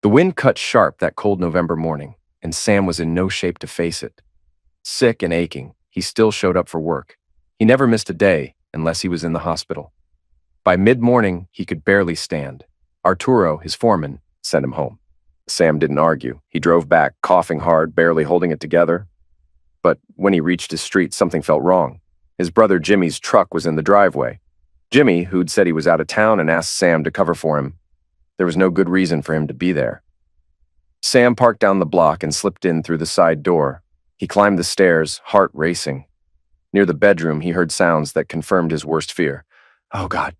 The wind cut sharp that cold November morning, and Sam was in no shape to face it. Sick and aching, he still showed up for work. He never missed a day unless he was in the hospital. By mid-morning, he could barely stand. Arturo, his foreman, sent him home. Sam didn't argue. He drove back, coughing hard, barely holding it together. But when he reached his street, something felt wrong. His brother Jimmy's truck was in the driveway. Jimmy, who'd said he was out of town and asked Sam to cover for him, there was no good reason for him to be there. Sam parked down the block and slipped in through the side door. He climbed the stairs, heart racing. Near the bedroom, he heard sounds that confirmed his worst fear. "Oh, God."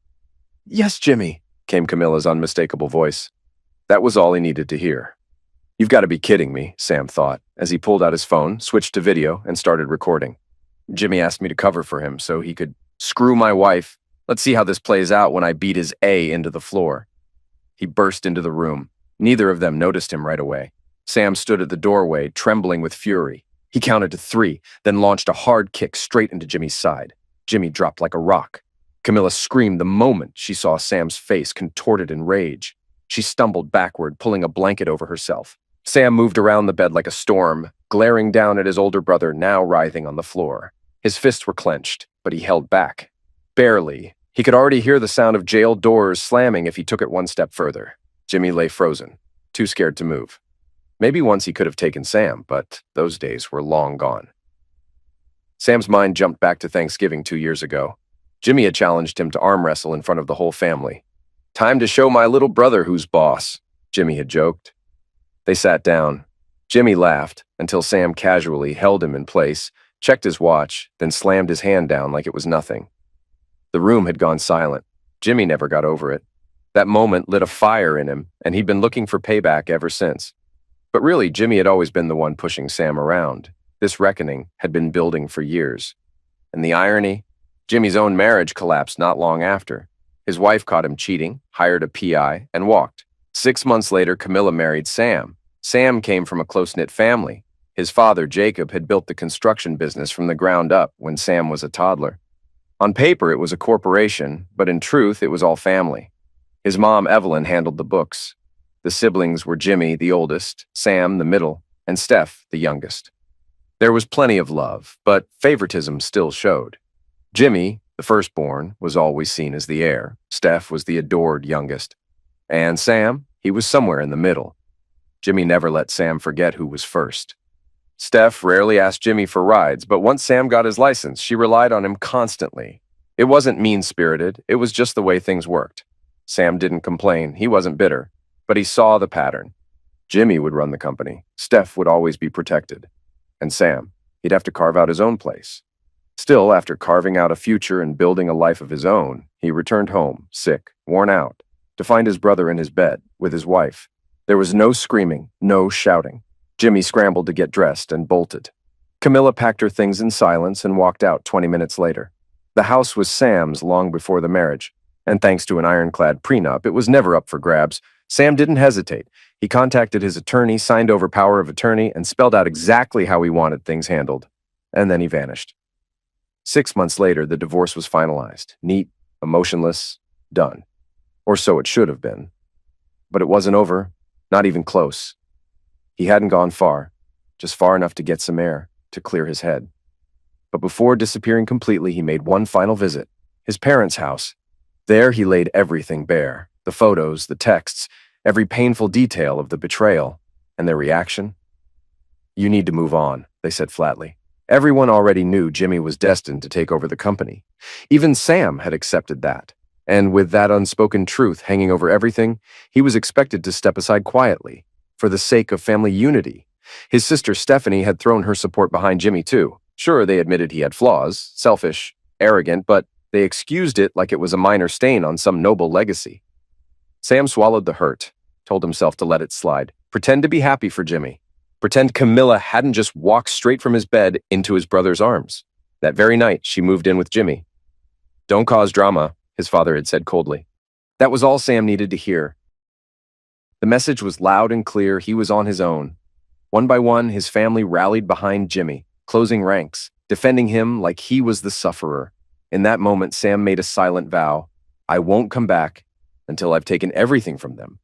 "Yes, Jimmy," came Camilla's unmistakable voice. That was all he needed to hear. "You've got to be kidding me," Sam thought, as he pulled out his phone, switched to video, and started recording. "Jimmy asked me to cover for him so he could screw my wife. Let's see how this plays out when I beat his A into the floor." He burst into the room. Neither of them noticed him right away. Sam stood at the doorway, trembling with fury. He counted to 3, then launched a hard kick straight into Jimmy's side. Jimmy dropped like a rock. Camilla screamed the moment she saw Sam's face contorted in rage. She stumbled backward, pulling a blanket over herself. Sam moved around the bed like a storm, glaring down at his older brother, now writhing on the floor. His fists were clenched, but he held back. Barely. He could already hear the sound of jail doors slamming if he took it one step further. Jimmy lay frozen, too scared to move. Maybe once he could have taken Sam, but those days were long gone. Sam's mind jumped back to Thanksgiving 2 years ago. Jimmy had challenged him to arm wrestle in front of the whole family. "Time to show my little brother who's boss," Jimmy had joked. They sat down. Jimmy laughed until Sam casually held him in place, checked his watch, then slammed his hand down like it was nothing. The room had gone silent. Jimmy never got over it. That moment lit a fire in him, and he'd been looking for payback ever since. But really, Jimmy had always been the one pushing Sam around. This reckoning had been building for years. And the irony? Jimmy's own marriage collapsed not long after. His wife caught him cheating, hired a PI, and walked. 6 months later, Camilla married Sam. Sam came from a close-knit family. His father, Jacob, had built the construction business from the ground up when Sam was a toddler. On paper, it was a corporation, but in truth, it was all family. His mom, Evelyn, handled the books. The siblings were Jimmy, the oldest, Sam, the middle, and Steph, the youngest. There was plenty of love, but favoritism still showed. Jimmy, the firstborn, was always seen as the heir. Steph was the adored youngest. And Sam, he was somewhere in the middle. Jimmy never let Sam forget who was first. Steph rarely asked Jimmy for rides, but once Sam got his license, she relied on him constantly. It wasn't mean-spirited, it was just the way things worked. Sam didn't complain, he wasn't bitter, but he saw the pattern. Jimmy would run the company, Steph would always be protected. And Sam, he'd have to carve out his own place. Still, after carving out a future and building a life of his own, he returned home, sick, worn out, to find his brother in his bed, with his wife. There was no screaming, no shouting. Jimmy scrambled to get dressed and bolted. Camilla packed her things in silence and walked out 20 minutes later. The house was Sam's long before the marriage, and thanks to an ironclad prenup, it was never up for grabs. Sam didn't hesitate. He contacted his attorney, signed over power of attorney, and spelled out exactly how he wanted things handled. And then he vanished. 6 months later, the divorce was finalized. Neat, emotionless, done. Or so it should have been. But it wasn't over, not even close. He hadn't gone far, just far enough to get some air, to clear his head. But before disappearing completely, he made one final visit, his parents' house. There he laid everything bare, the photos, the texts, every painful detail of the betrayal, and their reaction. "You need to move on," they said flatly. Everyone already knew Jimmy was destined to take over the company. Even Sam had accepted that. And with that unspoken truth hanging over everything, he was expected to step aside quietly, for the sake of family unity. His sister Stephanie had thrown her support behind Jimmy too. Sure, they admitted he had flaws, selfish, arrogant, but they excused it like it was a minor stain on some noble legacy. Sam swallowed the hurt, told himself to let it slide, pretend to be happy for Jimmy, pretend Camilla hadn't just walked straight from his bed into his brother's arms. That very night, she moved in with Jimmy. "Don't cause drama," his father had said coldly. That was all Sam needed to hear. The message was loud and clear. He was on his own. One by one, his family rallied behind Jimmy, closing ranks, defending him like he was the sufferer. In that moment, Sam made a silent vow. "I won't come back until I've taken everything from them."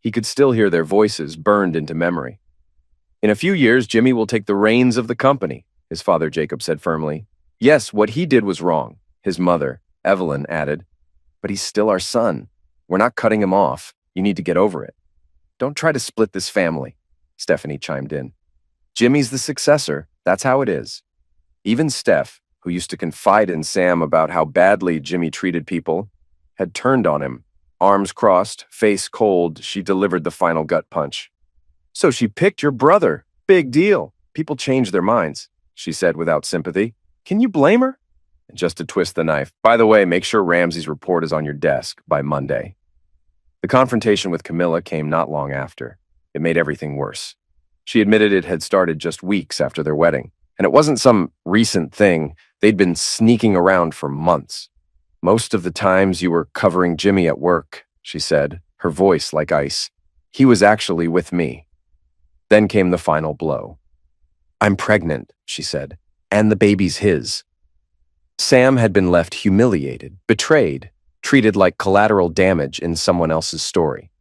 He could still hear their voices burned into memory. "In a few years, Jimmy will take the reins of the company," his father Jacob said firmly. "Yes, what he did was wrong," his mother, Evelyn, added. "But he's still our son. We're not cutting him off. You need to get over it." "Don't try to split this family," Stephanie chimed in. "Jimmy's the successor. That's how it is." Even Steph, who used to confide in Sam about how badly Jimmy treated people, had turned on him. Arms crossed, face cold, she delivered the final gut punch. "So she picked your brother. Big deal. People change their minds," she said without sympathy. "Can you blame her?" And just to twist the knife, "By the way, make sure Ramsey's report is on your desk by Monday." The confrontation with Camilla came not long after. It made everything worse. She admitted it had started just weeks after their wedding, and it wasn't some recent thing. They'd been sneaking around for months. "Most of the times you were covering Jimmy at work," she said, her voice like ice. "He was actually with me." Then came the final blow. "I'm pregnant," she said, "and the baby's his." Sam had been left humiliated, betrayed, treated like collateral damage in someone else's story.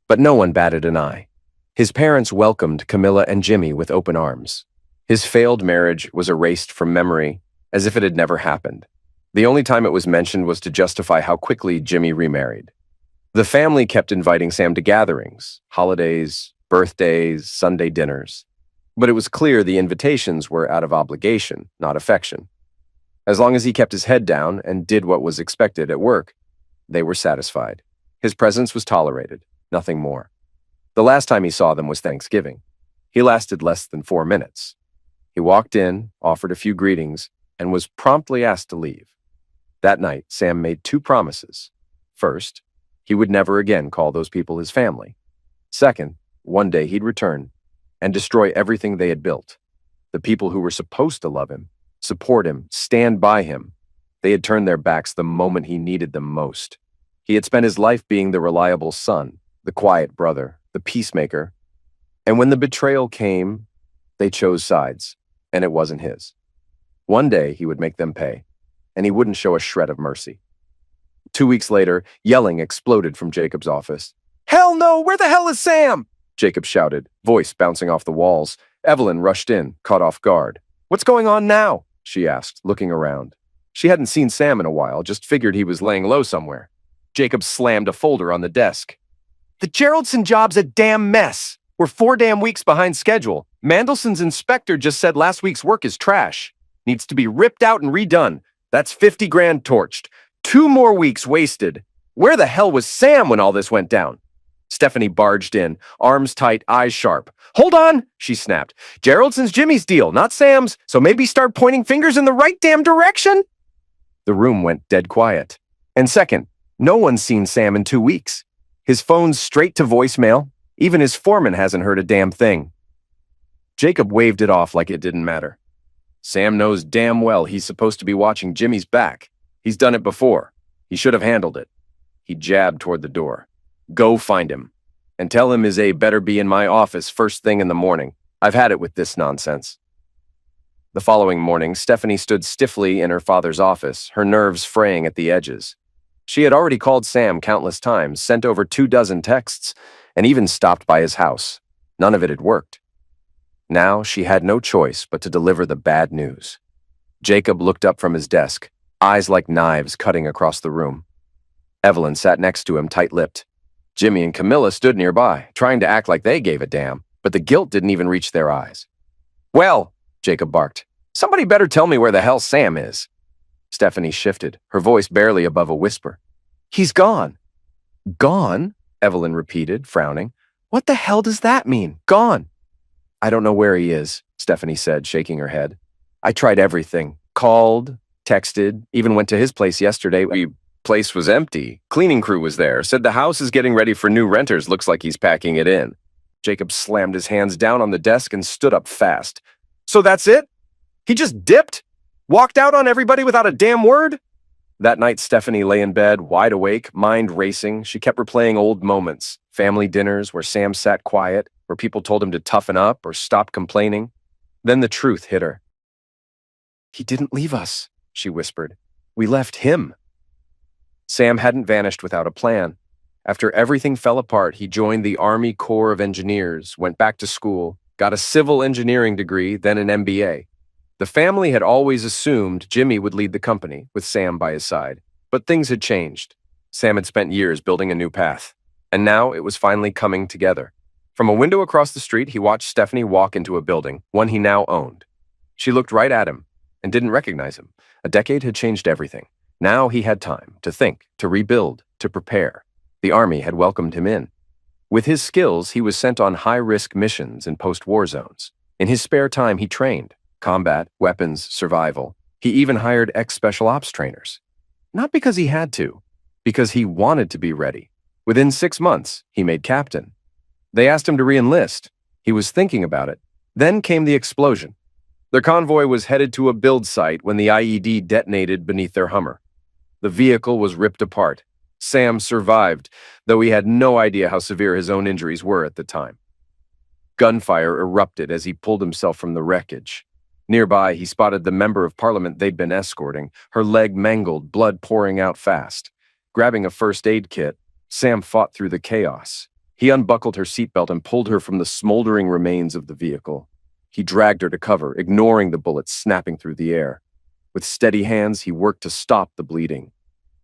But no one batted an eye. His parents welcomed Camilla and Jimmy with open arms. His failed marriage was erased from memory as if it had never happened. The only time it was mentioned was to justify how quickly Jimmy remarried. The family kept inviting Sam to gatherings, holidays, birthdays, Sunday dinners. But it was clear the invitations were out of obligation, not affection. As long as he kept his head down and did what was expected at work, they were satisfied. His presence was tolerated, nothing more. The last time he saw them was Thanksgiving. He lasted less than 4 minutes. He walked in, offered a few greetings, and was promptly asked to leave. That night, Sam made 2 promises. First, he would never again call those people his family. Second, one day he'd return and destroy everything they had built. The people who were supposed to love him, support him, stand by him, they had turned their backs the moment he needed them most. He had spent his life being the reliable son, the quiet brother, the peacemaker. And when the betrayal came, they chose sides, and it wasn't his. One day he would make them pay, and he wouldn't show a shred of mercy. 2 weeks later, yelling exploded from Jacob's office. "Hell no! Where the hell is Sam?" Jacob shouted, voice bouncing off the walls. Evelyn rushed in, caught off guard. "What's going on now?" she asked, looking around. She hadn't seen Sam in a while, just figured he was laying low somewhere. Jacob slammed a folder on the desk. "The Geraldson job's a damn mess. We're 4 damn weeks behind schedule. Mandelson's inspector just said last week's work is trash. Needs to be ripped out and redone. That's 50 grand torched. 2 more weeks wasted. Where the hell was Sam when all this went down?" Stephanie barged in, arms tight, eyes sharp. "Hold on," she snapped. "Geraldson's Jimmy's deal, not Sam's, so maybe start pointing fingers in the right damn direction." The room went dead quiet. And second, no one's seen Sam in 2 weeks. His phone's straight to voicemail. Even his foreman hasn't heard a damn thing. Jacob waved it off like it didn't matter. "Sam knows damn well he's supposed to be watching Jimmy's back. He's done it before. He should have handled it." He jabbed toward the door. "Go find him. And tell him his aide better be in my office first thing in the morning. I've had it with this nonsense." The following morning, Stephanie stood stiffly in her father's office, her nerves fraying at the edges. She had already called Sam countless times, sent over 24 texts, and even stopped by his house. None of it had worked. Now she had no choice but to deliver the bad news. Jacob looked up from his desk, eyes like knives cutting across the room. Evelyn sat next to him, tight-lipped. Jimmy and Camilla stood nearby, trying to act like they gave a damn, but the guilt didn't even reach their eyes. "Well," Jacob barked, "somebody better tell me where the hell Sam is." Stephanie shifted, her voice barely above a whisper. "He's gone." "Gone?" Evelyn repeated, frowning. "What the hell does that mean, gone?" "I don't know where he is," Stephanie said, shaking her head. "I tried everything. Called, texted, even went to his place yesterday. The place was empty. Cleaning crew was there. Said the house is getting ready for new renters. Looks like he's packing it in." Jacob slammed his hands down on the desk and stood up fast. "So that's it? He just dipped? Walked out on everybody without a damn word?" That night, Stephanie lay in bed, wide awake, mind racing. She kept replaying old moments, family dinners where Sam sat quiet, where people told him to toughen up or stop complaining. Then the truth hit her. "He didn't leave us," she whispered. "We left him." Sam hadn't vanished without a plan. After everything fell apart, he joined the Army Corps of Engineers, went back to school, got a civil engineering degree, then an MBA. The family had always assumed Jimmy would lead the company, with Sam by his side. But things had changed. Sam had spent years building a new path, and now it was finally coming together. From a window across the street, he watched Stephanie walk into a building, one he now owned. She looked right at him and didn't recognize him. A decade had changed everything. Now he had time to think, to rebuild, to prepare. The Army had welcomed him in. With his skills, he was sent on high-risk missions in post-war zones. In his spare time, he trained. Combat, weapons, survival. He even hired ex-special ops trainers. Not because he had to, because he wanted to be ready. Within 6 months, he made captain. They asked him to re-enlist. He was thinking about it. Then came the explosion. Their convoy was headed to a build site when the IED detonated beneath their Hummer. The vehicle was ripped apart. Sam survived, though he had no idea how severe his own injuries were at the time. Gunfire erupted as he pulled himself from the wreckage. Nearby, he spotted the member of parliament they'd been escorting, her leg mangled, blood pouring out fast. Grabbing a first aid kit, Sam fought through the chaos. He unbuckled her seatbelt and pulled her from the smoldering remains of the vehicle. He dragged her to cover, ignoring the bullets snapping through the air. With steady hands, he worked to stop the bleeding.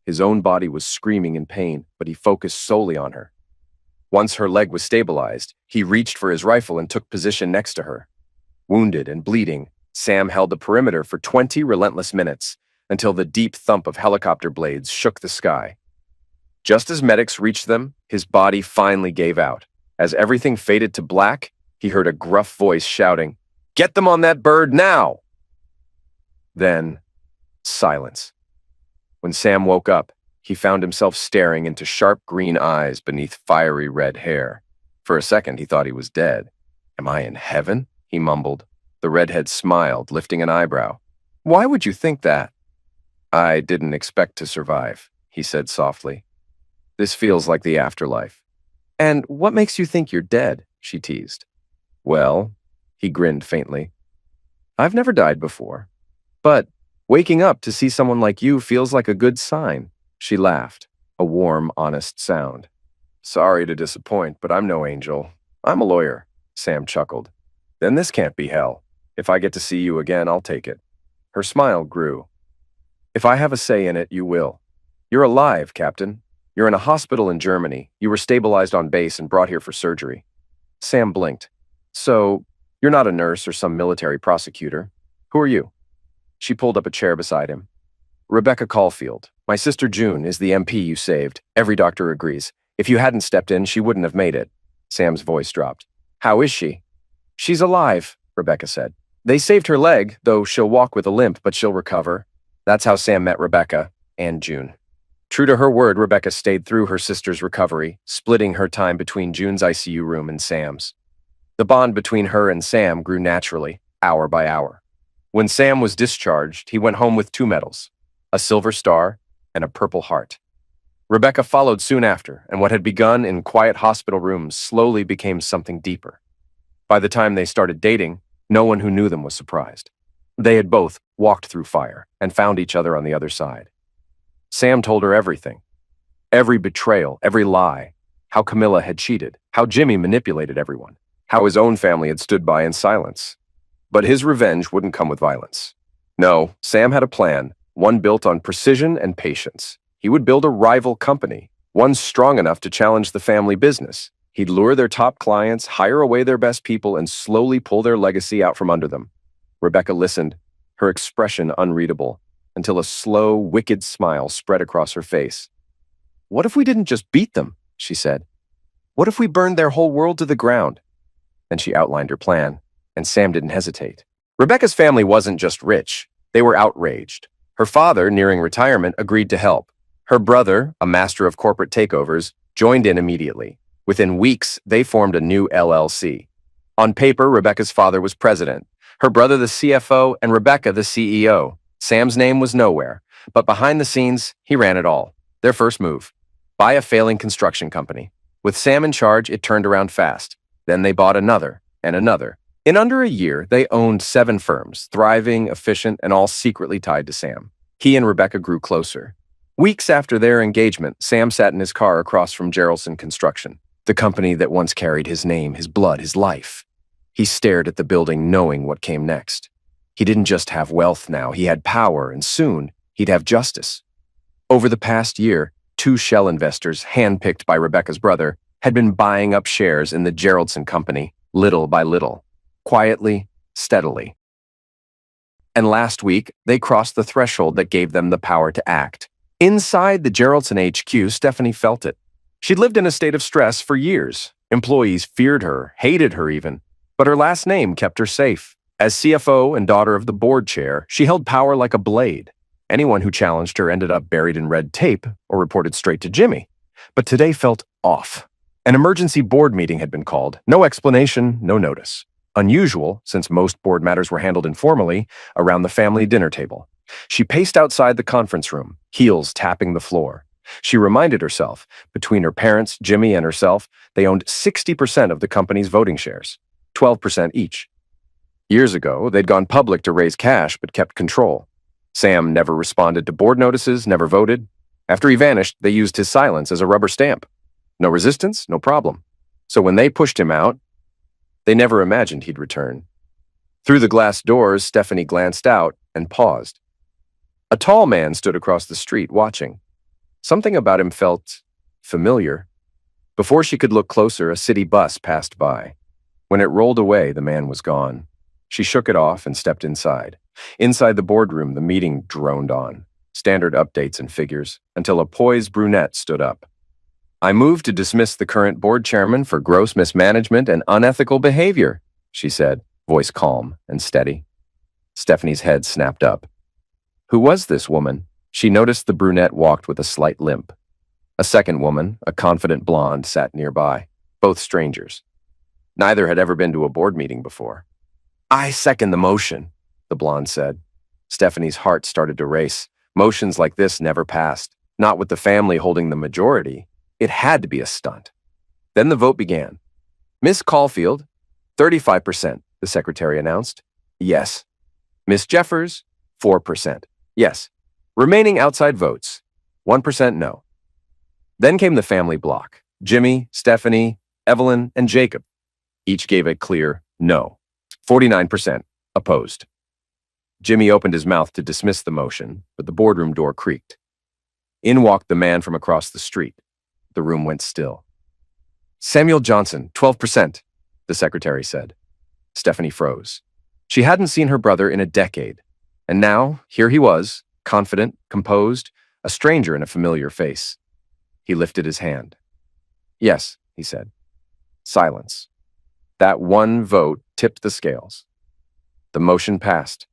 His own body was screaming in pain, but he focused solely on her. Once her leg was stabilized, he reached for his rifle and took position next to her. Wounded and bleeding, Sam held the perimeter for 20 relentless minutes until the deep thump of helicopter blades shook the sky. Just as medics reached them, his body finally gave out. As everything faded to black, he heard a gruff voice shouting, "Get them on that bird now!" Then, silence. When Sam woke up, he found himself staring into sharp green eyes beneath fiery red hair. For a second, he thought he was dead. "Am I in heaven?" he mumbled. The redhead smiled, lifting an eyebrow. "Why would you think that?" "I didn't expect to survive," he said softly. "This feels like the afterlife." "And what makes you think you're dead?" she teased. "Well," he grinned faintly, "I've never died before. But waking up to see someone like you feels like a good sign." She laughed, a warm, honest sound. "Sorry to disappoint, but I'm no angel. I'm a lawyer," Sam chuckled. "Then this can't be hell. If I get to see you again, I'll take it." Her smile grew. "If I have a say in it, you will. You're alive, Captain. You're in a hospital in Germany. You were stabilized on base and brought here for surgery." Sam blinked. "So, you're not a nurse or some military prosecutor. Who are you?" She pulled up a chair beside him. "Rebecca Caulfield. My sister June is the MP you saved. Every doctor agrees. If you hadn't stepped in, she wouldn't have made it." Sam's voice dropped. "How is she?" "She's alive," Rebecca said. "They saved her leg, though she'll walk with a limp, but she'll recover." That's how Sam met Rebecca and June. True to her word, Rebecca stayed through her sister's recovery, splitting her time between June's ICU room and Sam's. The bond between her and Sam grew naturally, hour by hour. When Sam was discharged, he went home with 2 medals, a Silver Star and a Purple Heart. Rebecca followed soon after, and what had begun in quiet hospital rooms slowly became something deeper. By the time they started dating, no one who knew them was surprised. They had both walked through fire and found each other on the other side. Sam told her everything. Every betrayal, every lie. How Camilla had cheated, how Jimmy manipulated everyone, how his own family had stood by in silence. But his revenge wouldn't come with violence. No, Sam had a plan, one built on precision and patience. He would build a rival company, one strong enough to challenge the family business. He'd lure their top clients, hire away their best people, and slowly pull their legacy out from under them. Rebecca listened, her expression unreadable, until a slow, wicked smile spread across her face. "What if we didn't just beat them?" she said. "What if we burned their whole world to the ground?" Then she outlined her plan, and Sam didn't hesitate. Rebecca's family wasn't just rich. They were outraged. Her father, nearing retirement, agreed to help. Her brother, a master of corporate takeovers, joined in immediately. Within weeks, they formed a new LLC. On paper, Rebecca's father was president, her brother the CFO, and Rebecca the CEO. Sam's name was nowhere, but behind the scenes, he ran it all. Their first move: buy a failing construction company. With Sam in charge, it turned around fast. Then they bought another and another. In under a year, they owned 7 firms, thriving, efficient, and all secretly tied to Sam. He and Rebecca grew closer. Weeks after their engagement, Sam sat in his car across from Geraldson Construction, the company that once carried his name, his blood, his life. He stared at the building, knowing what came next. He didn't just have wealth now, he had power, and soon he'd have justice. Over the past year, two shell investors, handpicked by Rebecca's brother, had been buying up shares in the Geraldson Company, little by little, quietly, steadily. And last week, they crossed the threshold that gave them the power to act. Inside the Geraldson HQ, Stephanie felt it. She'd lived in a state of stress for years. Employees feared her, hated her even, but her last name kept her safe. As CFO and daughter of the board chair, she held power like a blade. Anyone who challenged her ended up buried in red tape or reported straight to Jimmy. But today felt off. An emergency board meeting had been called. No explanation, no notice. Unusual, since most board matters were handled informally around the family dinner table. She paced outside the conference room, heels tapping the floor. She reminded herself, between her parents, Jimmy, and herself, they owned 60% of the company's voting shares, 12% each. Years ago, they'd gone public to raise cash but kept control. Sam never responded to board notices, never voted. After he vanished, they used his silence as a rubber stamp. No resistance, no problem. So when they pushed him out, they never imagined he'd return. Through the glass doors, Stephanie glanced out and paused. A tall man stood across the street, watching. Something about him felt familiar. Before she could look closer, a city bus passed by. When it rolled away, the man was gone. She shook it off and stepped inside. Inside the boardroom, the meeting droned on, standard updates and figures, until a poised brunette stood up. "I move to dismiss the current board chairman for gross mismanagement and unethical behavior," she said, voice calm and steady. Stephanie's head snapped up. Who was this woman? She noticed the brunette walked with a slight limp. A second woman, a confident blonde, sat nearby, both strangers. Neither had ever been to a board meeting before. "I second the motion," the blonde said. Stephanie's heart started to race. Motions like this never passed, not with the family holding the majority. It had to be a stunt. Then the vote began. "Miss Caulfield, 35%, the secretary announced. Yes. Miss Jeffers, 4%. Yes. Remaining outside votes, 1% no." Then came the family block. Jimmy, Stephanie, Evelyn, and Jacob. Each gave a clear no. 49% opposed. Jimmy opened his mouth to dismiss the motion, but the boardroom door creaked. In walked the man from across the street. The room went still. "Samuel Johnson, 12%, the secretary said. Stephanie froze. She hadn't seen her brother in a decade, and now here he was, confident, composed, a stranger in a familiar face. He lifted his hand. "Yes," he said. Silence. That one vote tipped the scales. The motion passed.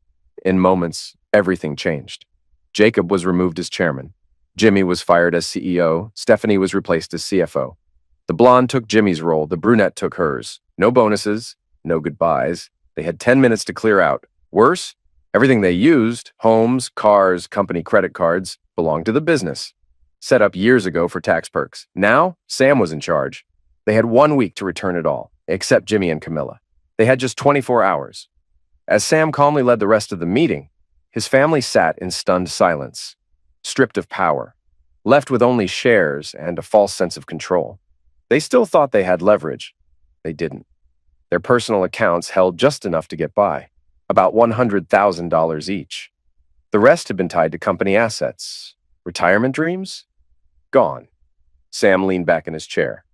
In moments, everything changed. Jacob was removed as chairman. Jimmy was fired as CEO. Stephanie was replaced as CFO. The blonde took Jimmy's role. The brunette took hers. No bonuses, no goodbyes. They had 10 minutes to clear out. Worse, everything they used, homes, cars, company credit cards, belonged to the business. Set up years ago for tax perks. Now, Sam was in charge. They had 1 week to return it all, except Jimmy and Camilla. They had just 24 hours. As Sam calmly led the rest of the meeting, his family sat in stunned silence, stripped of power, left with only shares and a false sense of control. They still thought they had leverage. They didn't. Their personal accounts held just enough to get by, about $100,000 each. The rest had been tied to company assets. Retirement dreams? Gone. Sam leaned back in his chair.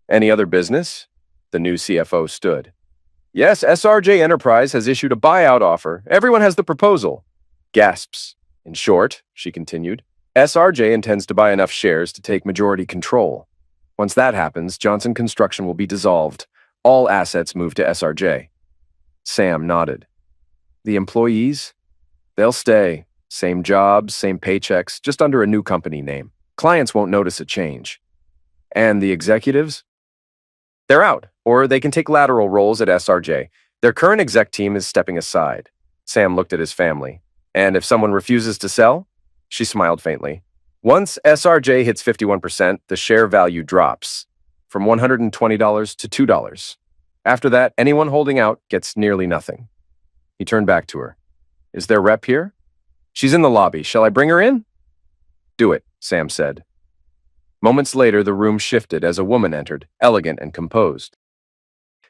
"Any other business?" The new CFO stood. "Yes, SRJ Enterprise has issued a buyout offer. Everyone has the proposal." Gasps. "In short," she continued, "SRJ intends to buy enough shares to take majority control. Once that happens, Johnson Construction will be dissolved. All assets move to SRJ. Sam nodded. "The employees? They'll stay. Same jobs, same paychecks, just under a new company name. Clients won't notice a change. And the executives? They're out, or they can take lateral roles at SRJ. Their current exec team is stepping aside." Sam looked at his family. "And if someone refuses to sell?" She smiled faintly. "Once SRJ hits 51%, the share value drops from $120 to $2. After that, anyone holding out gets nearly nothing." He turned back to her. "Is their rep here?" "She's in the lobby. Shall I bring her in?" "Do it." Sam said. Moments later, the room shifted as a woman entered, elegant and composed.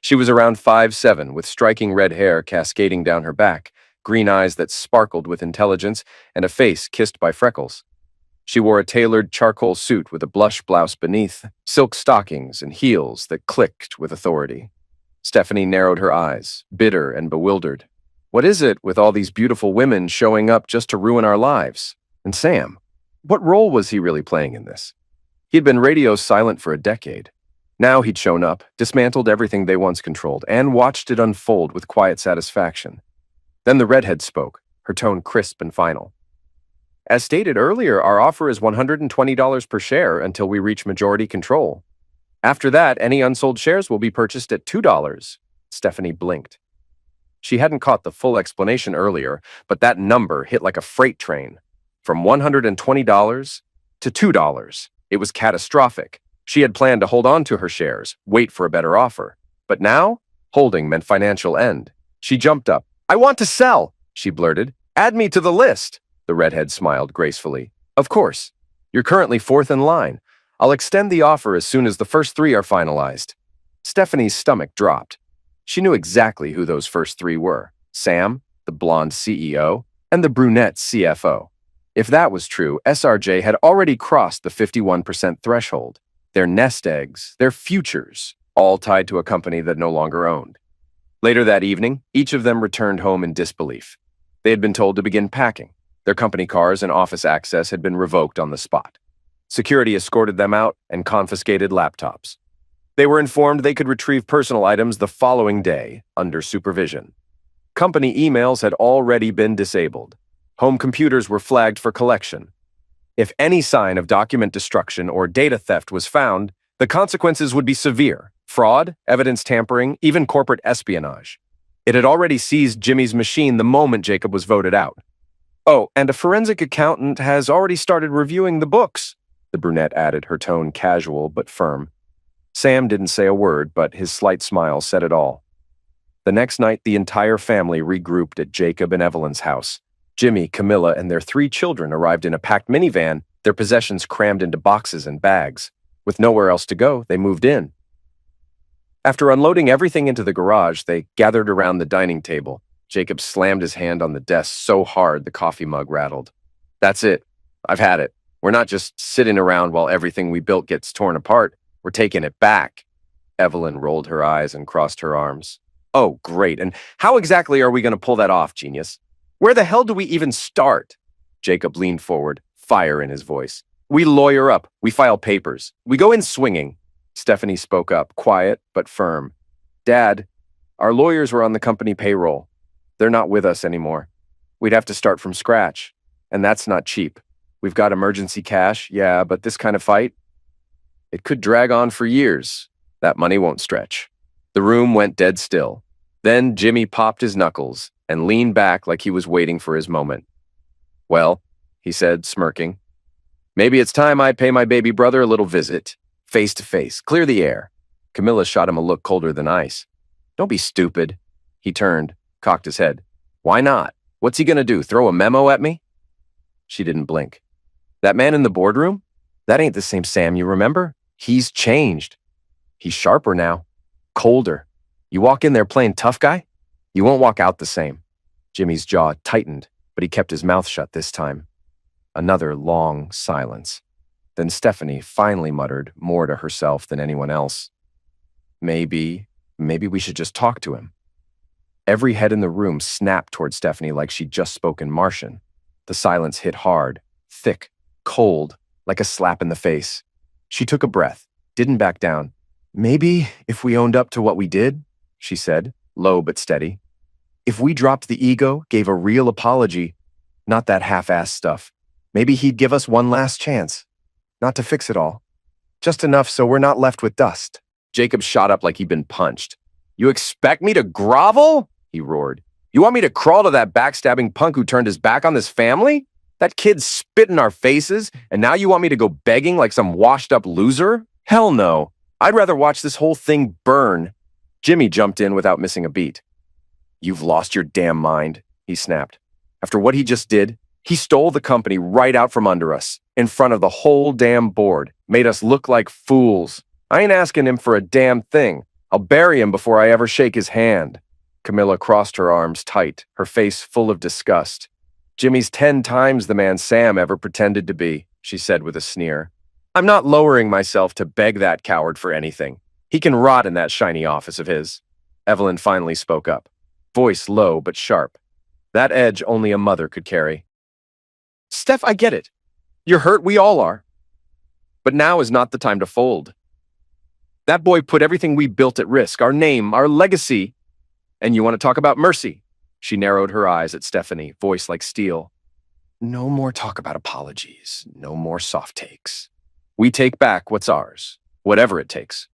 She was around 5'7", with striking red hair cascading down her back, green eyes that sparkled with intelligence, and a face kissed by freckles. She wore a tailored charcoal suit with a blush blouse beneath, silk stockings, and heels that clicked with authority. Stephanie narrowed her eyes, bitter and bewildered. What is it with all these beautiful women showing up just to ruin our lives? And Sam, what role was he really playing in this? He'd been radio silent for a decade. Now he'd shown up, dismantled everything they once controlled, and watched it unfold with quiet satisfaction. Then the redhead spoke, her tone crisp and final. As stated earlier, our offer is $120 per share until we reach majority control. After that, any unsold shares will be purchased at $2. Stephanie blinked. She hadn't caught the full explanation earlier, but that number hit like a freight train. From $120 to $2. It was catastrophic. She had planned to hold on to her shares, wait for a better offer. But now, holding meant financial end. She jumped up. I want to sell, she blurted. Add me to the list. The redhead smiled gracefully. Of course. You're currently fourth in line. I'll extend the offer as soon as the first three are finalized. Stephanie's stomach dropped. She knew exactly who those first three were. Sam, the blonde CEO, and the brunette CFO. If that was true, SRJ had already crossed the 51% threshold. Their nest eggs, their futures, all tied to a company that no longer owned. Later that evening, each of them returned home in disbelief. They had been told to begin packing. Their company cars and office access had been revoked on the spot. Security escorted them out and confiscated laptops. They were informed they could retrieve personal items the following day, under supervision. Company emails had already been disabled. Home computers were flagged for collection. If any sign of document destruction or data theft was found, the consequences would be severe: fraud, evidence tampering, even corporate espionage. It had already seized Jimmy's machine the moment Jacob was voted out. Oh, and a forensic accountant has already started reviewing the books, the brunette added, her tone casual but firm. Sam didn't say a word, but his slight smile said it all. The next night, the entire family regrouped at Jacob and Evelyn's house. Jimmy, Camilla, and their 3 children arrived in a packed minivan, their possessions crammed into boxes and bags. With nowhere else to go, they moved in. After unloading everything into the garage, they gathered around the dining table. Jacob slammed his hand on the desk so hard the coffee mug rattled. That's it. I've had it. We're not just sitting around while everything we built gets torn apart. We're taking it back. Evelyn rolled her eyes and crossed her arms. Oh, great. And how exactly are we going to pull that off, genius? Where the hell do we even start? Jacob leaned forward, fire in his voice. We lawyer up. We file papers. We go in swinging. Stephanie spoke up, quiet but firm. Dad, our lawyers were on the company payroll. They're not with us anymore. We'd have to start from scratch. And that's not cheap. We've got emergency cash, yeah, but this kind of fight, it could drag on for years. That money won't stretch. The room went dead still. Then Jimmy popped his knuckles and leaned back like he was waiting for his moment. Well, he said, smirking, maybe it's time I pay my baby brother a little visit. Face to face, clear the air. Camilla shot him a look colder than ice. Don't be stupid. He turned, cocked his head. Why not? What's he gonna do, throw a memo at me? She didn't blink. That man in the boardroom? That ain't the same Sam you remember. He's changed. He's sharper now, colder. You walk in there playing tough guy, you won't walk out the same. Jimmy's jaw tightened, but he kept his mouth shut this time. Another long silence. Then Stephanie finally muttered, more to herself than anyone else. Maybe we should just talk to him. Every head in the room snapped toward Stephanie like she'd just spoken Martian. The silence hit hard, thick, cold, like a slap in the face. She took a breath, didn't back down. Maybe if we owned up to what we did, she said, low but steady. If we dropped the ego, gave a real apology, not that half-assed stuff, maybe he'd give us one last chance. Not to fix it all. Just enough so we're not left with dust. Jacob shot up like he'd been punched. You expect me to grovel? He roared. You want me to crawl to that backstabbing punk who turned his back on this family? That kid spit in our faces, and now you want me to go begging like some washed-up loser? Hell no. I'd rather watch this whole thing burn. Jimmy jumped in without missing a beat. You've lost your damn mind, he snapped. After what he just did, He stole the company right out from under us, in front of the whole damn board, made us look like fools. I ain't asking him for a damn thing. I'll bury him before I ever shake his hand." Camilla crossed her arms tight, her face full of disgust. "Jimmy's 10 times the man Sam ever pretended to be," she said with a sneer. "I'm not lowering myself to beg that coward for anything. He can rot in that shiny office of his." Evelyn finally spoke up, voice low but sharp. That edge only a mother could carry. "Steph, I get it. You're hurt, we all are. But now is not the time to fold. That boy put everything we built at risk, our name, our legacy. And you want to talk about mercy?" She narrowed her eyes at Stephanie, voice like steel. "No more talk about apologies, no more soft takes. We take back what's ours, whatever it takes."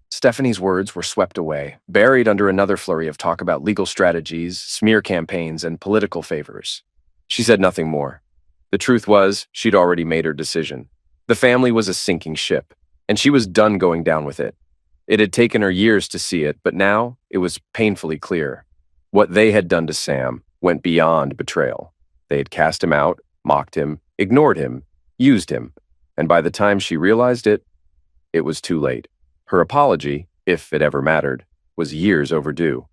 Stephanie's words were swept away, buried under another flurry of talk about legal strategies, smear campaigns, and political favors. She said nothing more. The truth was, she'd already made her decision. The family was a sinking ship, and she was done going down with it. It had taken her years to see it, but now it was painfully clear. What they had done to Sam went beyond betrayal. They had cast him out, mocked him, ignored him, used him, and by the time she realized it, it was too late. Her apology, if it ever mattered, was years overdue.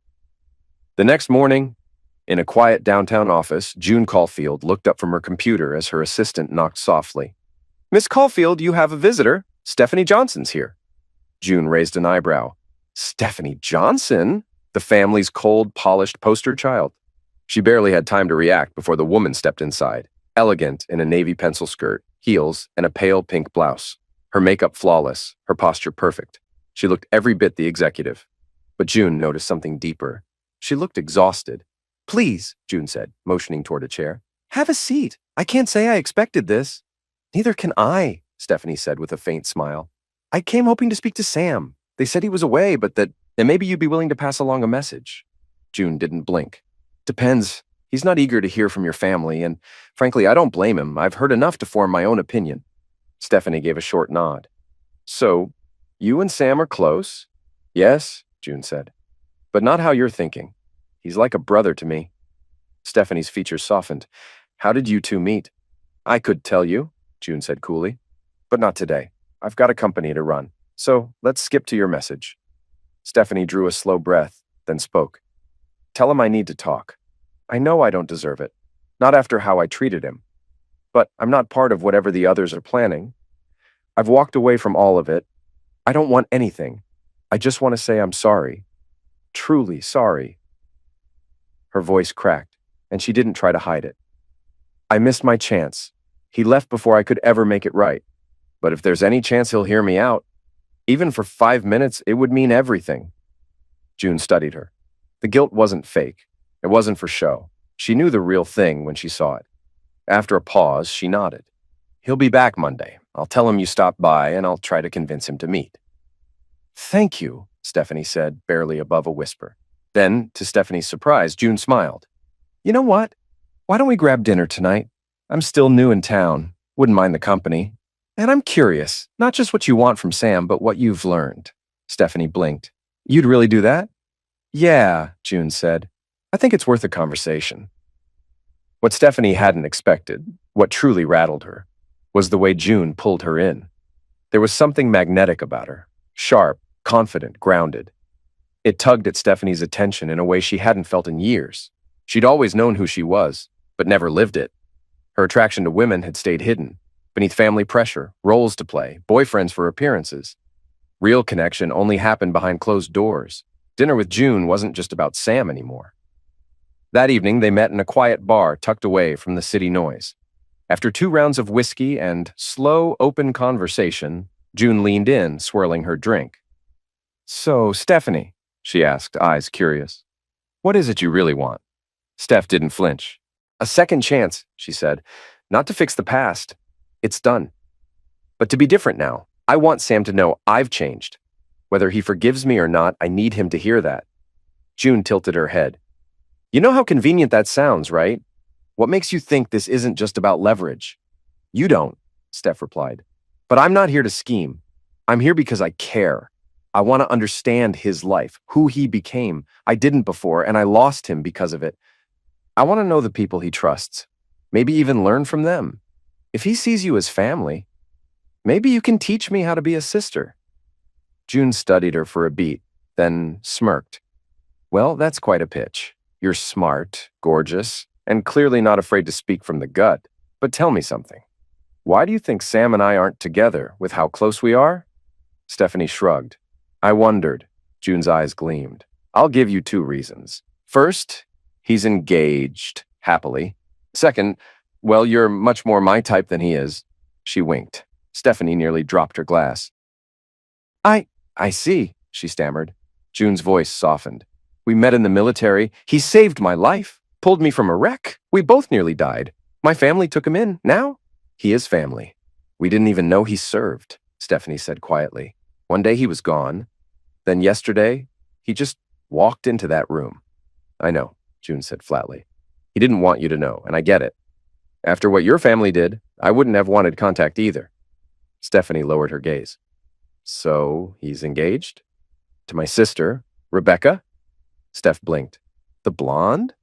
The next morning, in a quiet downtown office, June Caulfield looked up from her computer as her assistant knocked softly. "Miss Caulfield, you have a visitor. Stephanie Johnson's here." June raised an eyebrow. Stephanie Johnson? The family's cold, polished poster child. She barely had time to react before the woman stepped inside, elegant in a navy pencil skirt, heels, and a pale pink blouse. Her makeup flawless, her posture perfect. She looked every bit the executive. But June noticed something deeper. She looked exhausted. "Please," June said, motioning toward a chair. "Have a seat. I can't say I expected this." "Neither can I," Stephanie said with a faint smile. "I came hoping to speak to Sam. They said he was away, but that maybe you'd be willing to pass along a message." June didn't blink. "Depends. He's not eager to hear from your family, and frankly, I don't blame him. I've heard enough to form my own opinion." Stephanie gave a short nod. "So, you and Sam are close?" "Yes," June said. "But not how you're thinking. He's like a brother to me." Stephanie's features softened. "How did you two meet?" "I could tell you," June said coolly. "But not today. I've got a company to run. So, let's skip to your message." Stephanie drew a slow breath, then spoke. "Tell him I need to talk. I know I don't deserve it. Not after how I treated him. But I'm not part of whatever the others are planning. I've walked away from all of it. I don't want anything. I just want to say I'm sorry. Truly sorry." Her voice cracked, and she didn't try to hide it. "I missed my chance. He left before I could ever make it right. But if there's any chance he'll hear me out, even for 5 minutes, it would mean everything." June studied her. The guilt wasn't fake. It wasn't for show. She knew the real thing when she saw it. After a pause, she nodded. "He'll be back Monday. I'll tell him you stopped by, and I'll try to convince him to meet." "Thank you," Stephanie said, barely above a whisper. Then, to Stephanie's surprise, June smiled. "You know what? Why don't we grab dinner tonight? I'm still new in town. Wouldn't mind the company. And I'm curious, not just what you want from Sam, but what you've learned." Stephanie blinked. "You'd really do that?" "Yeah," June said. "I think it's worth a conversation." What Stephanie hadn't expected, what truly rattled her, was the way June pulled her in. There was something magnetic about her, sharp, confident, grounded. It tugged at Stephanie's attention in a way she hadn't felt in years. She'd always known who she was, but never lived it. Her attraction to women had stayed hidden, beneath family pressure, roles to play, boyfriends for appearances. Real connection only happened behind closed doors. Dinner with June wasn't just about Sam anymore. That evening, they met in a quiet bar tucked away from the city noise. After 2 rounds of whiskey and slow, open conversation, June leaned in, swirling her drink. "So, Stephanie," she asked, eyes curious, "what is it you really want?" Steph didn't flinch. "A second chance," she said. "Not to fix the past. It's done. But to be different now. I want Sam to know I've changed. Whether he forgives me or not, I need him to hear that." June tilted her head. "You know how convenient that sounds, right? What makes you think this isn't just about leverage?" "You don't," Steph replied. "But I'm not here to scheme. I'm here because I care. I want to understand his life, who he became. I didn't before, and I lost him because of it. I want to know the people he trusts. Maybe even learn from them. If he sees you as family, maybe you can teach me how to be a sister." June studied her for a beat, then smirked. "Well, that's quite a pitch. You're smart, gorgeous, and clearly not afraid to speak from the gut. But tell me something. Why do you think Sam and I aren't together with how close we are?" Stephanie shrugged. "I wondered." June's eyes gleamed. "I'll give you 2 reasons. First, he's engaged, happily. Second, well, you're much more my type than he is." She winked. Stephanie nearly dropped her glass. I see," she stammered. June's voice softened. "We met in the military. He saved my life, pulled me from a wreck. We both nearly died. My family took him in. Now, he is family. We didn't even know he served," Stephanie said quietly. "One day he was gone. Then yesterday, he just walked into that room." "I know," June said flatly. "He didn't want you to know, and I get it. After what your family did, I wouldn't have wanted contact either." Stephanie lowered her gaze. "So, he's engaged? To my sister, Rebecca?" Steph blinked. "The blonde?"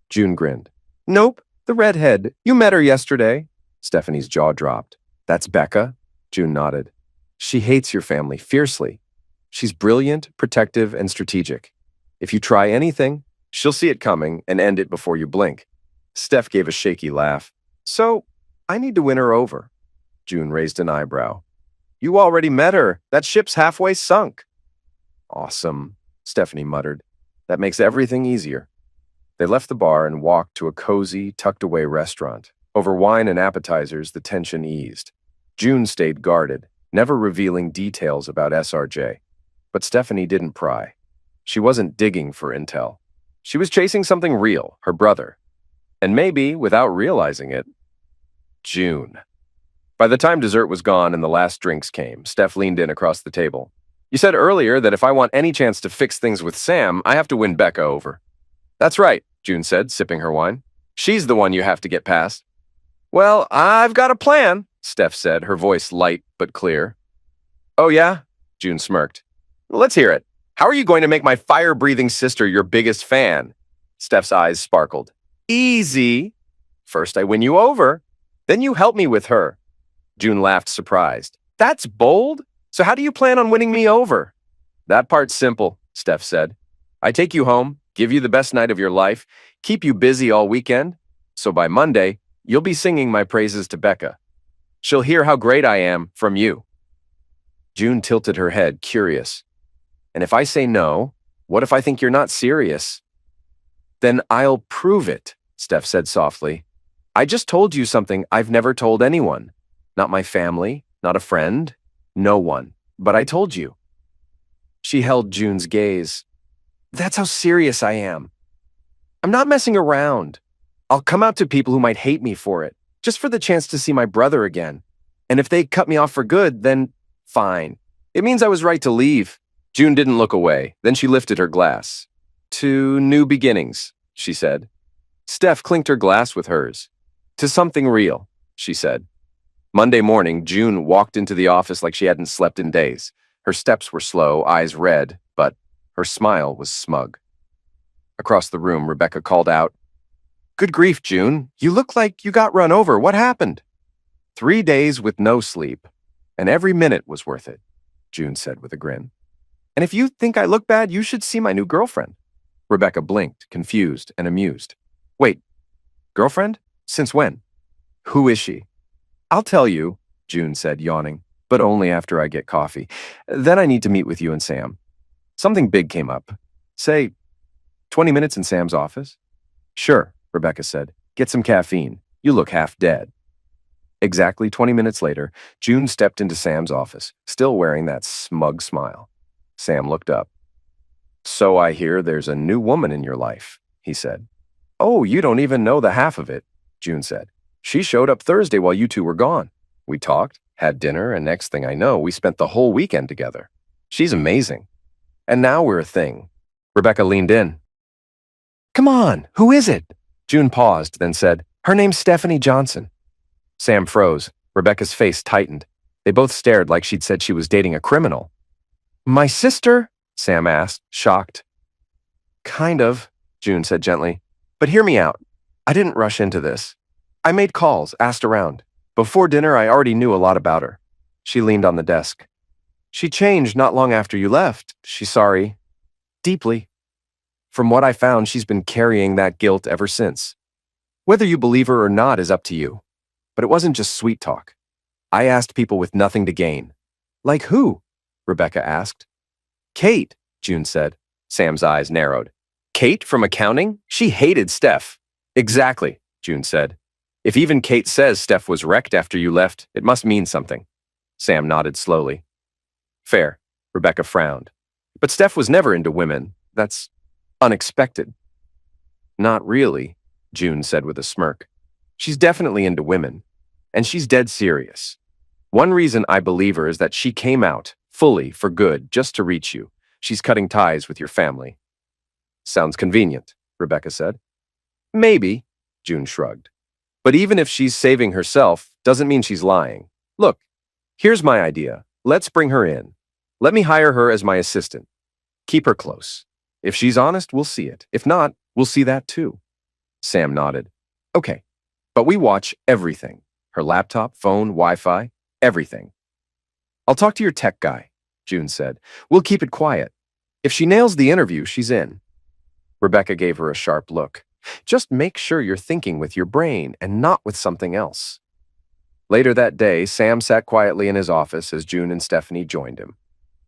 June grinned. "Nope, the redhead. You met her yesterday." Stephanie's jaw dropped. "That's Becca?" June nodded. "She hates your family fiercely. She's brilliant, protective, and strategic. If you try anything, she'll see it coming and end it before you blink." Steph gave a shaky laugh. "So, I need to win her over." June raised an eyebrow. "You already met her. That ship's halfway sunk." "Awesome," Stephanie muttered. "That makes everything easier." They left the bar and walked to a cozy, tucked-away restaurant. Over wine and appetizers, the tension eased. June stayed guarded, never revealing details about SRJ. But Stephanie didn't pry. She wasn't digging for intel. She was chasing something real, her brother. And maybe, without realizing it, June. By the time dessert was gone and the last drinks came, Steph leaned in across the table. "You said earlier that if I want any chance to fix things with Sam, I have to win Becca over." "That's right," June said, sipping her wine. "She's the one you have to get past." "Well, I've got a plan," Steph said, her voice light but clear. "Oh yeah?" June smirked. "Let's hear it. How are you going to make my fire-breathing sister your biggest fan?" Steph's eyes sparkled. "Easy. First I win you over. Then you help me with her." June laughed, surprised. "That's bold. So how do you plan on winning me over?" "That part's simple," Steph said. "I take you home, give you the best night of your life, keep you busy all weekend, so by Monday, you'll be singing my praises to Becca. She'll hear how great I am from you." June tilted her head, curious. "And if I say no, what if I think you're not serious?" "Then I'll prove it," Steph said softly. "I just told you something I've never told anyone. Not my family, not a friend, no one. But I told you." She held June's gaze. "That's how serious I am. I'm not messing around. I'll come out to people who might hate me for it, just for the chance to see my brother again. And if they cut me off for good, then fine. It means I was right to leave." June didn't look away. Then she lifted her glass. "To new beginnings," she said. Steph clinked her glass with hers. "To something real," she said. Monday morning, June walked into the office like she hadn't slept in days. Her steps were slow, eyes red, but her smile was smug. Across the room, Rebecca called out, "Good grief, June. You look like you got run over. What happened?" 3 days with no sleep, and every minute was worth it," June said with a grin. "And if you think I look bad, you should see my new girlfriend." Rebecca blinked, confused and amused. "Wait, girlfriend? Since when? Who is she?" "I'll tell you," June said, yawning, "but only after I get coffee. Then I need to meet with you and Sam. Something big came up. Say, 20 minutes in Sam's office?" "Sure," Rebecca said. "Get some caffeine. You look half dead." Exactly 20 minutes later, June stepped into Sam's office, still wearing that smug smile. Sam looked up. "So I hear there's a new woman in your life," he said. "Oh, you don't even know the half of it," June said. "She showed up Thursday while you two were gone. We talked, had dinner, and next thing I know, we spent the whole weekend together. She's amazing. And now we're a thing." Rebecca leaned in. "Come on, who is it?" June paused, then said, "Her name's Stephanie Johnson." Sam froze. Rebecca's face tightened. They both stared like she'd said she was dating a criminal. "My sister?" Sam asked, shocked. "Kind of," June said gently. "But hear me out. I didn't rush into this. I made calls, asked around. Before dinner, I already knew a lot about her. She leaned on the desk. She changed not long after you left. She's sorry. Deeply. From what I found, she's been carrying that guilt ever since. Whether you believe her or not is up to you. But it wasn't just sweet talk. I asked people with nothing to gain. Like who? Rebecca asked. Kate, June said. Sam's eyes narrowed. Kate from accounting? She hated Steph. Exactly, June said. If even Kate says Steph was wrecked after you left, it must mean something. Sam nodded slowly. Fair, Rebecca frowned. But Steph was never into women. That's unexpected. Not really, June said with a smirk. She's definitely into women, and she's dead serious. One reason I believe her is that she came out, fully, for good, just to reach you. She's cutting ties with your family. Sounds convenient, Rebecca said. Maybe, June shrugged. But even if she's saving herself, doesn't mean she's lying. Look, here's my idea. Let's bring her in. Let me hire her as my assistant. Keep her close. If she's honest, we'll see it. If not, we'll see that too. Sam nodded. Okay, but we watch everything. Her laptop, phone, Wi-Fi, everything. I'll talk to your tech guy, June said. We'll keep it quiet. If she nails the interview, she's in. Rebecca gave her a sharp look. Just make sure you're thinking with your brain and not with something else. Later that day, Sam sat quietly in his office as June and Stephanie joined him.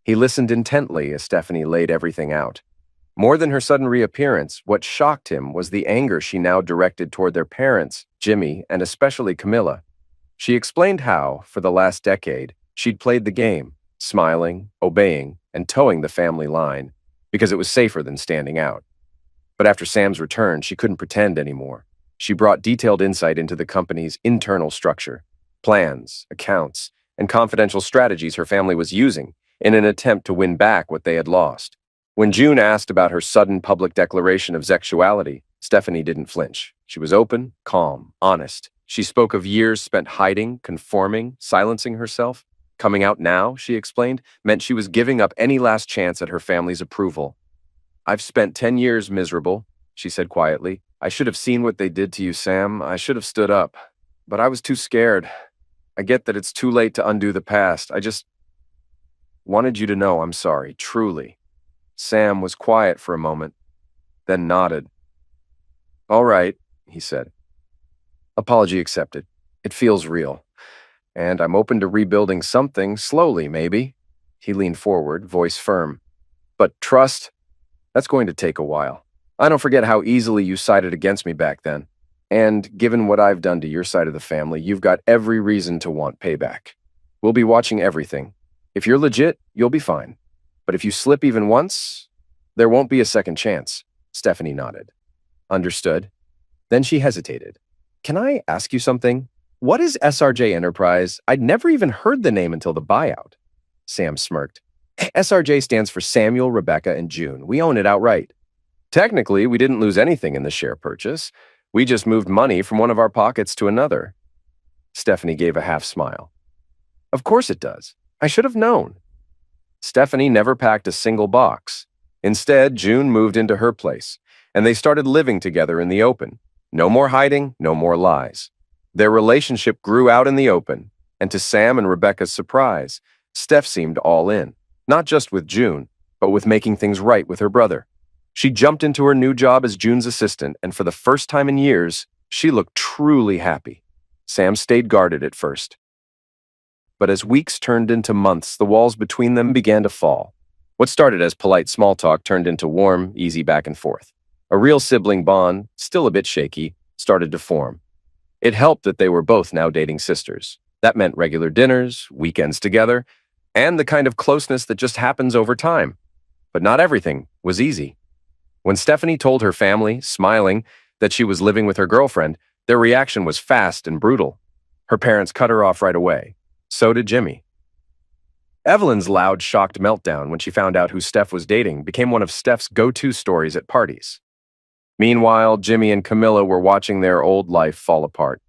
He listened intently as Stephanie laid everything out. More than her sudden reappearance, what shocked him was the anger she now directed toward their parents, Jimmy, and especially Camilla. She explained how, for the last decade, she'd played the game, smiling, obeying, and towing the family line, because it was safer than standing out. But after Sam's return, she couldn't pretend anymore. She brought detailed insight into the company's internal structure, plans, accounts, and confidential strategies her family was using in an attempt to win back what they had lost. When June asked about her sudden public declaration of sexuality, Stephanie didn't flinch. She was open, calm, honest. She spoke of years spent hiding, conforming, silencing herself. Coming out now, she explained, meant she was giving up any last chance at her family's approval. I've spent 10 years miserable, she said quietly. I should have seen what they did to you, Sam. I should have stood up. But I was too scared. I get that it's too late to undo the past. I just wanted you to know I'm sorry, truly. Sam was quiet for a moment, then nodded. All right, he said. Apology accepted. It feels real. And I'm open to rebuilding something, slowly, maybe. He leaned forward, voice firm. But trust, that's going to take a while. I don't forget how easily you sided against me back then. And given what I've done to your side of the family, you've got every reason to want payback. We'll be watching everything. If you're legit, you'll be fine. But if you slip even once, there won't be a second chance. Stephanie nodded. Understood. Then she hesitated. Can I ask you something? What is SRJ Enterprise? I'd never even heard the name until the buyout. Sam smirked. SRJ stands for Samuel, Rebecca, and June. We own it outright. Technically, we didn't lose anything in the share purchase. We just moved money from one of our pockets to another. Stephanie gave a half smile. Of course it does. I should have known. Stephanie never packed a single box. Instead, June moved into her place, and they started living together in the open. No more hiding, no more lies. Their relationship grew out in the open, and to Sam and Rebecca's surprise, Steph seemed all in, not just with June, but with making things right with her brother. She jumped into her new job as June's assistant, and for the first time in years, she looked truly happy. Sam stayed guarded at first. But as weeks turned into months, the walls between them began to fall. What started as polite small talk turned into warm, easy back and forth. A real sibling bond, still a bit shaky, started to form. It helped that they were both now dating sisters. That meant regular dinners, weekends together, and the kind of closeness that just happens over time. But not everything was easy. When Stephanie told her family, smiling, that she was living with her girlfriend, their reaction was fast and brutal. Her parents cut her off right away. So did Jimmy. Evelyn's loud, shocked meltdown when she found out who Steph was dating became one of Steph's go-to stories at parties. Meanwhile, Jimmy and Camilla were watching their old life fall apart.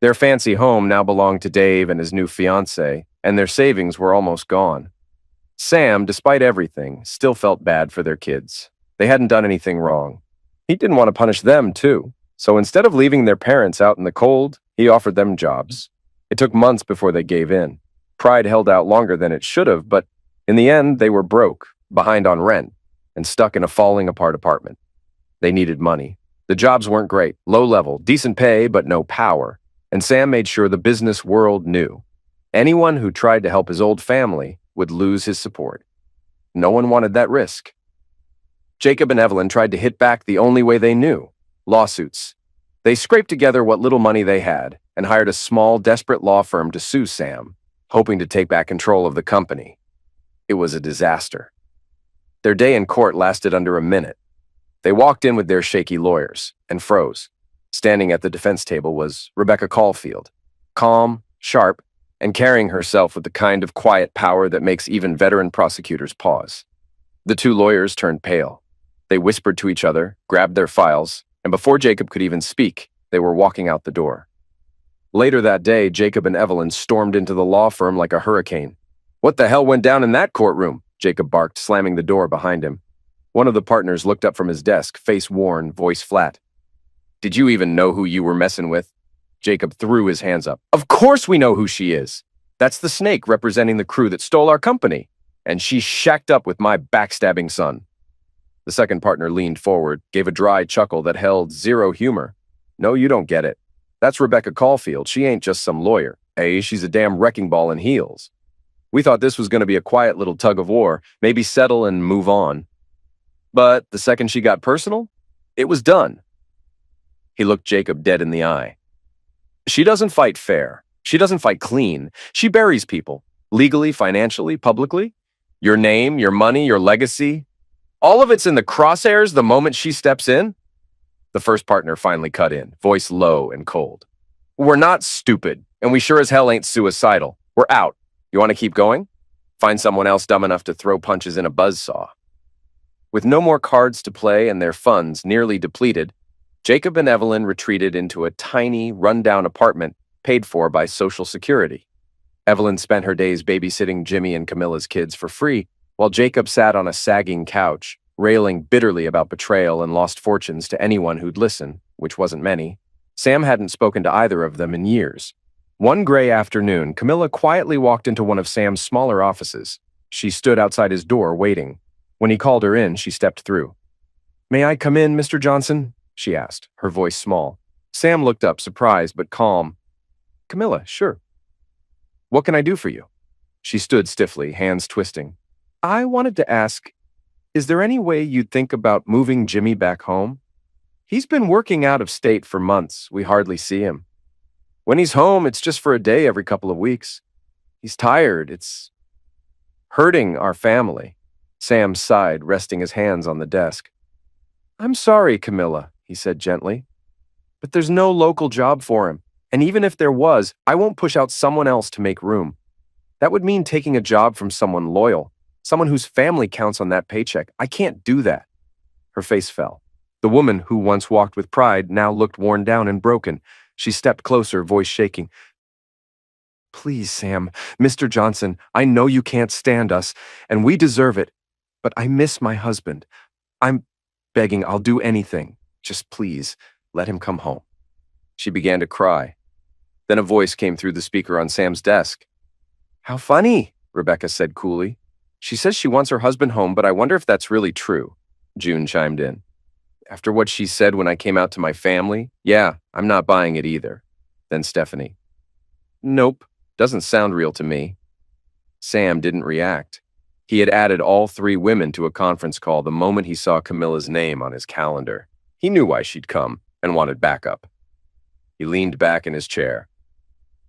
Their fancy home now belonged to Dave and his new fiancée, and their savings were almost gone. Sam, despite everything, still felt bad for their kids. They hadn't done anything wrong. He didn't want to punish them, too, So instead of leaving their parents out in the cold, he offered them jobs. It took months before they gave in. Pride held out longer than it should have, but in the end, they were broke, behind on rent, and stuck in a falling apart apartment. They needed money. The jobs weren't great, low level, decent pay, but no power. And Sam made sure the business world knew. Anyone who tried to help his old family would lose his support. No one wanted that risk. Jacob and Evelyn tried to hit back the only way they knew: lawsuits. They scraped together what little money they had and hired a small, desperate law firm to sue Sam, hoping to take back control of the company. It was a disaster. Their day in court lasted under a minute. They walked in with their shaky lawyers and froze. Standing at the defense table was Rebecca Caulfield, calm, sharp, and carrying herself with the kind of quiet power that makes even veteran prosecutors pause. The two lawyers turned pale. They whispered to each other, grabbed their files, and before Jacob could even speak, they were walking out the door. Later that day, Jacob and Evelyn stormed into the law firm like a hurricane. "What the hell went down in that courtroom?" Jacob barked, slamming the door behind him. One of the partners looked up from his desk, face worn, voice flat. "Did you even know who you were messing with?" Jacob threw his hands up. "Of course we know who she is. That's the snake representing the crew that stole our company. And she's shacked up with my backstabbing son." The second partner leaned forward, gave a dry chuckle that held zero humor. "No, you don't get it. That's Rebecca Caulfield. She ain't just some lawyer. Hey, she's a damn wrecking ball in heels. We thought this was going to be a quiet little tug of war, maybe settle and move on. But the second she got personal, it was done." He looked Jacob dead in the eye. "She doesn't fight fair. She doesn't fight clean. She buries people, legally, financially, publicly. Your name, your money, your legacy. All of it's in the crosshairs the moment she steps in." The first partner finally cut in, voice low and cold. "We're not stupid, and we sure as hell ain't suicidal. We're out. You want to keep going? Find someone else dumb enough to throw punches in a buzzsaw." With no more cards to play and their funds nearly depleted, Jacob and Evelyn retreated into a tiny, run-down apartment paid for by Social Security. Evelyn spent her days babysitting Jimmy and Camilla's kids for free, while Jacob sat on a sagging couch, railing bitterly about betrayal and lost fortunes to anyone who'd listen, which wasn't many. Sam hadn't spoken to either of them in years. One gray afternoon, Camilla quietly walked into one of Sam's smaller offices. She stood outside his door, waiting. When he called her in, she stepped through. "May I come in, Mr. Johnson?" she asked, her voice small. Sam looked up, surprised but calm. "Camilla, sure. What can I do for you?" She stood stiffly, hands twisting. "I wanted to ask, is there any way you'd think about moving Jimmy back home? He's been working out of state for months. We hardly see him. When he's home, it's just for a day every couple of weeks. He's tired. It's hurting our family." Sam sighed, resting his hands on the desk. "I'm sorry, Camilla," he said gently, "but there's no local job for him. And even if there was, I won't push out someone else to make room. That would mean taking a job from someone loyal, someone whose family counts on that paycheck. I can't do that." Her face fell. The woman who once walked with pride now looked worn down and broken. She stepped closer, voice shaking. "Please, Sam, Mr. Johnson, I know you can't stand us, and we deserve it, but I miss my husband. I'm begging, I'll do anything. Just please, let him come home." She began to cry. Then a voice came through the speaker on Sam's desk. "How funny," Rebecca said coolly. "She says she wants her husband home, but I wonder if that's really true." June chimed in. "After what she said when I came out to my family, yeah, I'm not buying it either." Then Stephanie. "Nope, doesn't sound real to me." Sam didn't react. He had added all three women to a conference call the moment he saw Camilla's name on his calendar. He knew why she'd come and wanted backup. He leaned back in his chair.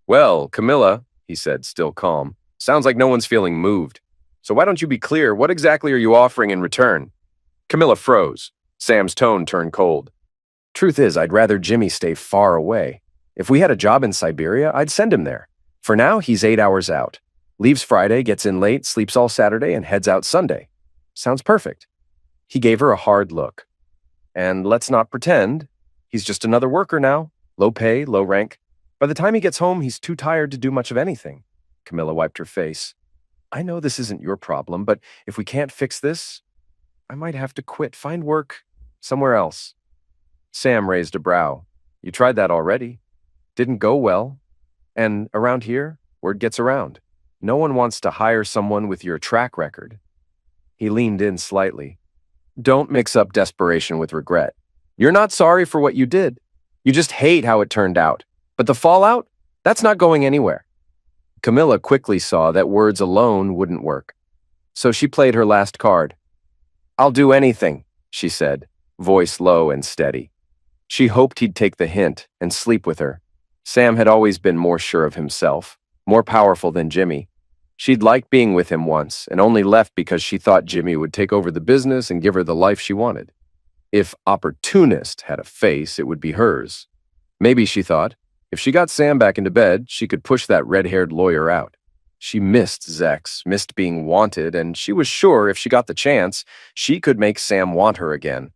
"Well, Camilla," he said, still calm, "sounds like no one's feeling moved. So why don't you be clear? What exactly are you offering in return?" Camilla froze. Sam's tone turned cold. "Truth is, I'd rather Jimmy stay far away. If we had a job in Siberia, I'd send him there. For now, he's 8 hours out. Leaves Friday, gets in late, sleeps all Saturday, and heads out Sunday. Sounds perfect." He gave her a hard look. "And let's not pretend. He's just another worker now. Low pay, low rank. By the time he gets home, he's too tired to do much of anything." Camilla wiped her face. "I know this isn't your problem, but if we can't fix this, I might have to quit, find work somewhere else." Sam raised a brow. You tried that already. Didn't go well. And around here, word gets around. No one wants to hire someone with your track record. He leaned in slightly. Don't mix up desperation with regret. You're not sorry for what you did. You just hate how it turned out. But the fallout? That's not going anywhere. Camilla quickly saw that words alone wouldn't work. So she played her last card. I'll do anything, she said, voice low and steady. She hoped he'd take the hint and sleep with her. Sam had always been more sure of himself, more powerful than Jimmy. She'd liked being with him once and only left because she thought Jimmy would take over the business and give her the life she wanted. If opportunist had a face, it would be hers. Maybe, she thought, if she got Sam back into bed, she could push that red-haired lawyer out. She missed Zex, missed being wanted, and she was sure if she got the chance, she could make Sam want her again.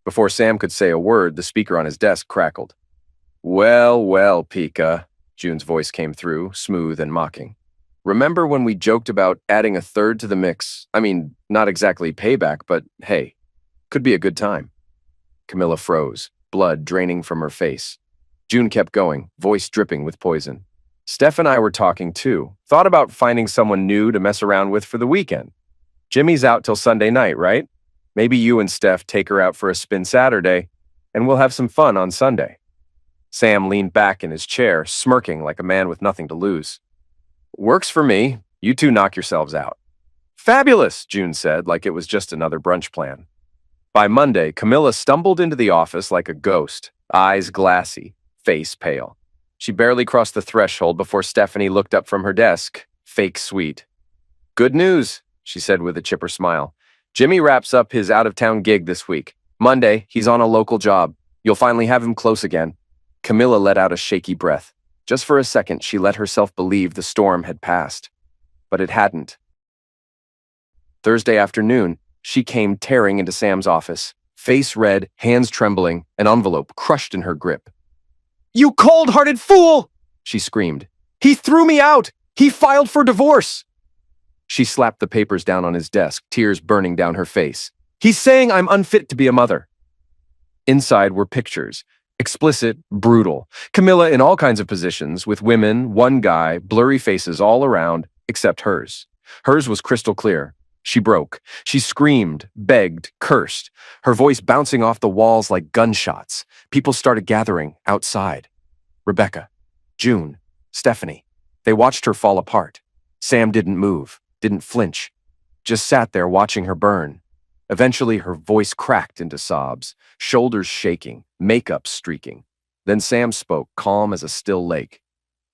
Before Sam could say a word, the speaker on his desk crackled. Well, well, Pika, June's voice came through, smooth and mocking. Remember when we joked about adding a third to the mix? I mean, not exactly payback, but hey, could be a good time. Camilla froze, blood draining from her face. June kept going, voice dripping with poison. Steph and I were talking too. Thought about finding someone new to mess around with for the weekend. Jimmy's out till Sunday night, right? Maybe you and Steph take her out for a spin Saturday, and we'll have some fun on Sunday. Sam leaned back in his chair, smirking like a man with nothing to lose. Works for me. You two knock yourselves out. Fabulous, June said, like it was just another brunch plan. By Monday, Camilla stumbled into the office like a ghost, eyes glassy, face pale. She barely crossed the threshold before Stephanie looked up from her desk, fake sweet. Good news, she said with a chipper smile. Jimmy wraps up his out-of-town gig this week. Monday, he's on a local job. You'll finally have him close again. Camilla let out a shaky breath. Just for a second, she let herself believe the storm had passed. But it hadn't. Thursday afternoon, she came tearing into Sam's office, face red, hands trembling, an envelope crushed in her grip. You cold-hearted fool! She screamed. He threw me out! He filed for divorce! She slapped the papers down on his desk, tears burning down her face. He's saying I'm unfit to be a mother. Inside were pictures. Explicit, brutal. Camilla in all kinds of positions, with women, one guy, blurry faces all around, except hers. Hers was crystal clear. She broke. She screamed, begged, cursed, her voice bouncing off the walls like gunshots. People started gathering outside. Rebecca, June, Stephanie. They watched her fall apart. Sam didn't move, didn't flinch, just sat there watching her burn. Eventually, her voice cracked into sobs, shoulders shaking, makeup streaking. Then Sam spoke, calm as a still lake.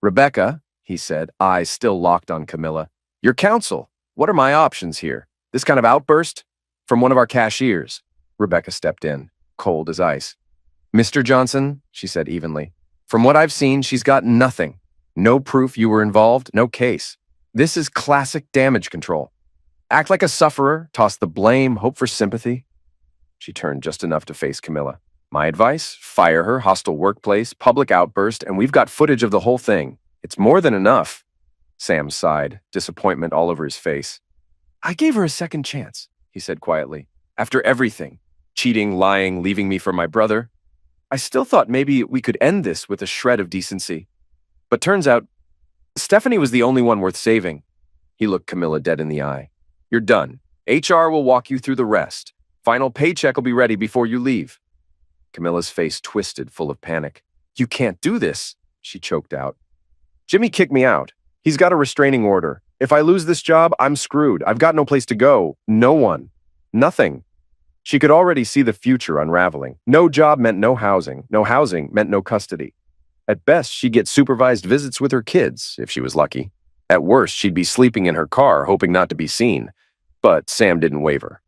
Rebecca, he said, eyes still locked on Camilla. Your counsel. What are my options here? This kind of outburst? From one of our cashiers. Rebecca stepped in, cold as ice. Mr. Johnson, she said evenly, from what I've seen, she's got nothing. No proof you were involved, no case. This is classic damage control. Act like a sufferer, toss the blame, hope for sympathy. She turned just enough to face Camilla. My advice? Fire her, hostile workplace, public outburst, and we've got footage of the whole thing. It's more than enough. Sam sighed, disappointment all over his face. I gave her a second chance, he said quietly. After everything, cheating, lying, leaving me for my brother, I still thought maybe we could end this with a shred of decency. But turns out, Stephanie was the only one worth saving. He looked Camilla dead in the eye. You're done. HR will walk you through the rest. Final paycheck will be ready before you leave. Camilla's face twisted, full of panic. You can't do this, she choked out. Jimmy kicked me out. He's got a restraining order. If I lose this job, I'm screwed. I've got no place to go. No one. Nothing. She could already see the future unraveling. No job meant no housing. No housing meant no custody. At best, she'd get supervised visits with her kids, if she was lucky. At worst, she'd be sleeping in her car, hoping not to be seen. But Sam didn't waver.